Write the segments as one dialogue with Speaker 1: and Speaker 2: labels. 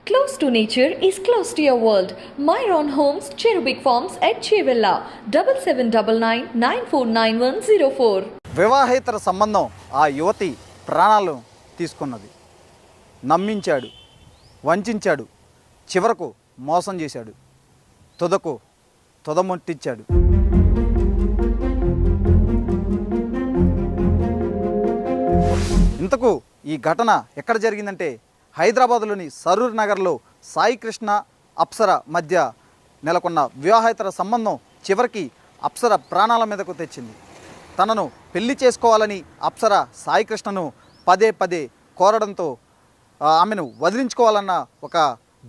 Speaker 1: Close to nature is close to your world. Myron Homes, Cherubic Farms at Chevilla, 7799949104.
Speaker 2: వివాహేతర సంబంధం ఆ యువతి ప్రాణాలను తీసుకున్నది. నమ్మించాడు, వంచాడు, చివరకు మోసం చేశాడు, తొదముట్టించాడు. ఇంతకు ఈ ఘటన ఎక్కడ జరిగిందంటే హైదరాబాద్లోని సరూర్ నగర్లో సాయి కృష్ణ అప్సర మధ్య నెలకొన్న వివాహేతర సంబంధం చివరికి అప్సర ప్రాణాల మీదకు తెచ్చింది. తనను పెళ్లి చేసుకోవాలని అప్సర సాయి కృష్ణను పదే కోరడంతో ఆమెను వదిలించుకోవాలన్న ఒక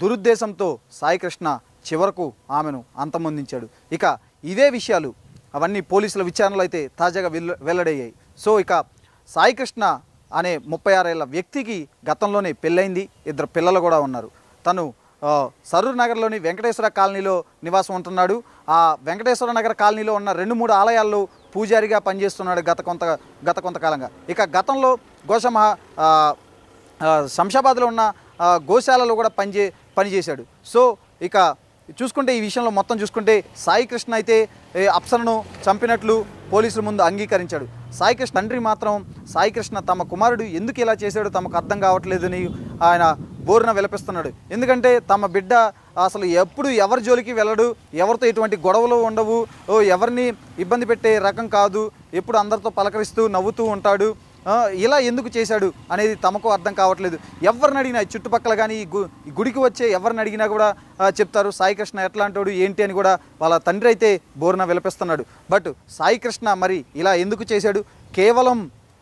Speaker 2: దురుద్దేశంతో సాయి కృష్ణ చివరకు ఆమెను అంతమొందించాడు. ఇక ఇవే విషయాలు అవన్నీ పోలీసుల విచారణలో అయితే తాజాగా వెల్లడయ్యాయి. సో ఇక సాయి కృష్ణ అనే 36 ఏళ్ల వ్యక్తికి గతంలోనే పెళ్ళైంది, 2 పిల్లలు కూడా ఉన్నారు. తను సరూర్ నగర్లోని వెంకటేశ్వర కాలనీలో నివాసం ఉంటున్నాడు. ఆ వెంకటేశ్వర నగర్ కాలనీలో ఉన్న 2-3 ఆలయాల్లో పూజారిగా పనిచేస్తున్నాడు గత కొంతకాలంగా. ఇక గతంలో శంషాబాద్లో ఉన్న గోశాలలో కూడా పనిచేశాడు. సో ఇక చూసుకుంటే ఈ విషయంలో మొత్తం చూసుకుంటే సాయి కృష్ణ అయితే అప్సరను చంపినట్లు పోలీసుల ముందు అంగీకరించాడు. సాయి కృష్ణ తండ్రి మాత్రం సాయి కృష్ణ తమ కుమారుడు ఎందుకు ఇలా చేశాడో తమకు అర్థం కావట్లేదని ఆయన బోరున విలపిస్తున్నాడు. ఎందుకంటే తమ బిడ్డ అసలు ఎప్పుడు ఎవరి జోలికి వెళ్ళడు, ఎవరితో ఎటువంటి గొడవలు ఉండవు, ఎవరిని ఇబ్బంది పెట్టే రకం కాదు, ఎప్పుడు అందరితో పలకరిస్తూ నవ్వుతూ ఉంటాడు, ఇలా ఎందుకు చేశాడు అనేది తమకు అర్థం కావట్లేదు. ఎవరిని అడిగినా చుట్టుపక్కల కానీ ఈ గుడికి వచ్చే ఎవరిని అడిగినా కూడా చెప్తారు సాయి కృష్ణ ఎట్లాంటోడు ఏంటి అని కూడా వాళ్ళ తండ్రి అయితే బోరున విలపిస్తున్నాడు. బట్ సాయి కృష్ణ మరి ఇలా ఎందుకు చేశాడు?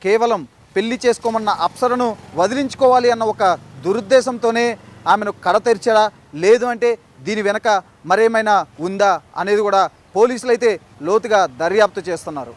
Speaker 2: కేవలం పెళ్లి చేసుకోమన్న అప్సరను వదిలించుకోవాలి అన్న ఒక దురుద్దేశంతోనే ఆమెను కడతెరిచాడా, లేదు అంటే దీని వెనక మరేమైనా ఉందా అనేది కూడా పోలీసులు అయితే లోతుగా దర్యాప్తు చేస్తున్నారు.